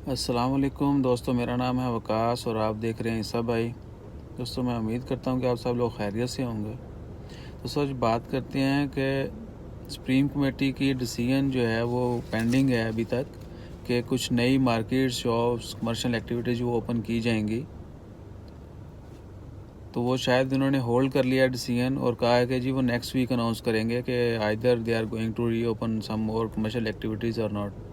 السلام علیکم دوستوں، میرا نام ہے وقاص اور آپ دیکھ رہے ہیں عیسیٰ بھائی۔ دوستوں، میں امید کرتا ہوں کہ آپ سب لوگ خیریت سے ہوں گے۔ تو سچ بات کرتے ہیں کہ سپریم کمیٹی کی ڈیسیژن جو ہے وہ پینڈنگ ہے ابھی تک کہ کچھ نئی مارکیٹ شاپس کمرشل ایکٹیویٹیز وہ اوپن کی جائیں گی، تو وہ شاید انہوں نے ہولڈ کر لیا ڈیسیژن اور کہا ہے کہ جی وہ نیکسٹ ویک اناؤنس کریں گے کہ either they are going to reopen some more commercial activities or not.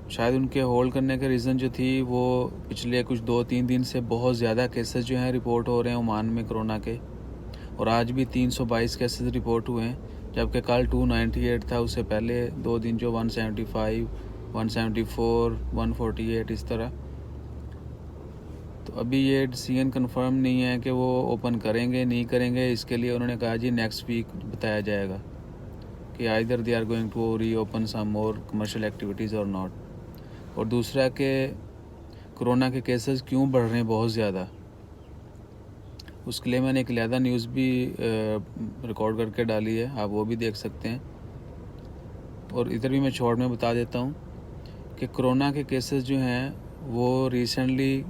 شاید ان کے ہولڈ کرنے کا ریزن جو تھی وہ پچھلے کچھ 2-3 دن سے بہت زیادہ کیسز جو ہیں رپورٹ ہو رہے ہیں عمان میں کرونا کے، اور آج بھی 322 کیسز رپورٹ ہوئے ہیں، جبکہ کل 298 تھا، اس سے پہلے 2 دن جو 175 174 148 اس طرح۔ تو ابھی یہ ڈیسیژن کنفرم نہیں ہے کہ وہ اوپن کریں گے نہیں کریں گے، اس کے لیے انہوں نے کہا جی نیکسٹ ویک بتایا جائے گا کہ either they are going to reopen some more commercial activities or not. اور دوسرا کہ کرونا کے کیسز کیوں بڑھ رہے ہیں بہت زیادہ، اس کے لیے میں نے ایک علیحدہ نیوز بھی ریکارڈ کر کے ڈالی ہے، آپ وہ بھی دیکھ سکتے ہیں۔ اور ادھر بھی میں شارٹ میں بتا دیتا ہوں کہ کرونا کے کیسز جو ہیں وہ ریسنٹلی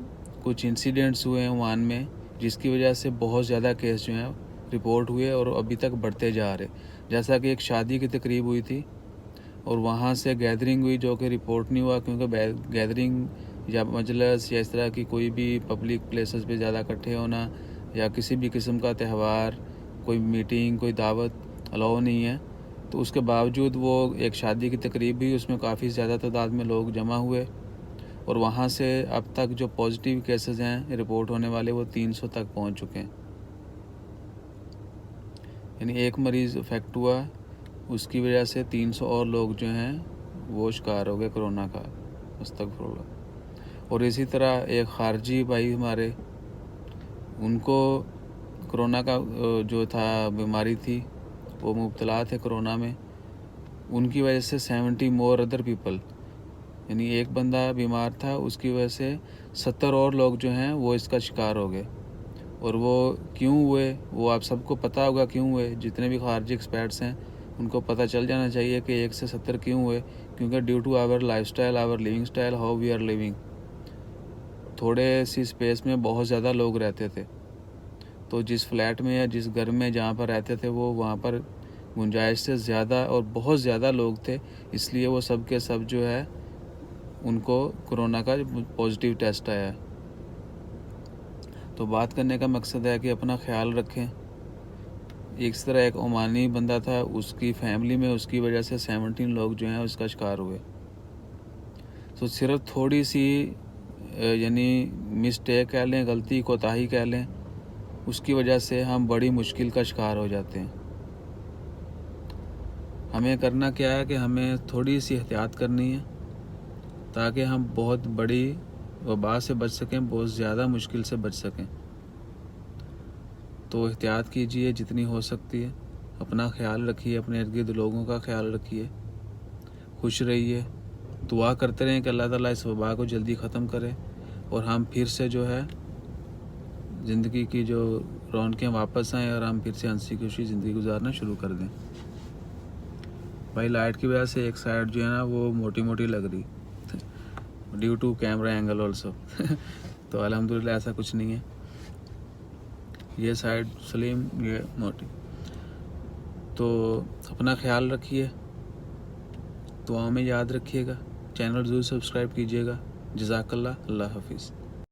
کچھ انسیڈنٹس ہوئے ہیں عمان میں، جس کی وجہ سے بہت زیادہ کیس جو ہیں رپورٹ ہوئے اور ابھی تک بڑھتے جا رہے، جیسا کہ ایک شادی کی تقریب ہوئی تھی اور وہاں سے گیدرنگ ہوئی جو کہ رپورٹ نہیں ہوا، کیونکہ گیدرنگ یا مجلس یا اس طرح کی کوئی بھی پبلک پلیسز پہ زیادہ اکٹھے ہونا یا کسی بھی قسم کا تہوار، کوئی میٹنگ، کوئی دعوت الاؤ نہیں ہے، تو اس کے باوجود وہ ایک شادی کی تقریب بھی، اس میں کافی زیادہ تعداد میں لوگ جمع ہوئے، اور وہاں سے اب تک جو پازیٹیو کیسز ہیں رپورٹ ہونے والے وہ 300 تک پہنچ چکے ہیں، یعنی ایک مریض افیکٹ ہوا، اس کی وجہ سے 300 اور لوگ جو ہیں وہ شکار ہو گئے کرونا کا، استغفر اللہ۔ اور اسی طرح ایک خارجی بھائی ہمارے، ان کو کرونا کا جو تھا بیماری تھی، وہ مبتلا تھے کرونا میں، ان کی وجہ سے 70 مور ادر پیپل، یعنی ایک بندہ بیمار تھا، اس کی وجہ سے 70 اور لوگ جو ہیں وہ اس کا شکار ہو گئے۔ اور وہ کیوں ہوئے وہ آپ سب کو پتہ ہوگا کیوں ہوئے، جتنے بھی خارجی ایکسپرٹس ہیں ان کو پتہ چل جانا چاہیے کہ 1 سے 70 کیوں ہوئے، کیونکہ due to our lifestyle, our living style, how we are living, تھوڑے سی سپیس میں بہت زیادہ لوگ رہتے تھے، تو جس فلیٹ میں یا جس گھر میں جہاں پر رہتے تھے وہ وہاں پر گنجائش سے زیادہ اور بہت زیادہ لوگ تھے، اس لیے وہ سب کے سب جو ہے ان کو کرونا کا پازیٹیو ٹیسٹ آیا ہے۔ تو بات کرنے کا مقصد ہے کہ اپنا خیال رکھیں۔ اس طرح ایک عمانی بندہ تھا، اس کی فیملی میں اس کی وجہ سے 17 لوگ جو ہیں اس کا شکار ہوئے، تو صرف تھوڑی سی یعنی مسٹیک کہہ لیں، غلطی کوتاہی کہہ لیں، اس کی وجہ سے ہم بڑی مشکل کا شکار ہو جاتے ہیں۔ ہمیں کرنا کیا ہے کہ ہمیں تھوڑی سی احتیاط کرنی ہے تاکہ ہم بہت بڑی وبا سے بچ سکیں، بہت زیادہ مشکل سے بچ سکیں۔ تو احتیاط کیجئے جتنی ہو سکتی ہے، اپنا خیال رکھیے، اپنے ارد گرد لوگوں کا خیال رکھیے، خوش رہیے، دعا کرتے رہیں کہ اللہ تعالیٰ اس وبا کو جلدی ختم کرے اور ہم پھر سے جو ہے زندگی کی جو رونقیں واپس آئیں اور ہم پھر سے ہنسی خوشی زندگی گزارنا شروع کر دیں۔ بھائی لائٹ کی وجہ سے ایک سائڈ جو ہے نا وہ موٹی موٹی لگ رہی، due to camera angle also تو الحمدللہ ایسا کچھ نہیں ہے، یہ سائڈ سلیم، یہ موٹی۔ تو اپنا خیال رکھیے، دعاؤں میں یاد رکھیے گا، چینل ضرور سبسکرائب کیجیے گا۔ جزاک اللہ، اللہ حافظ۔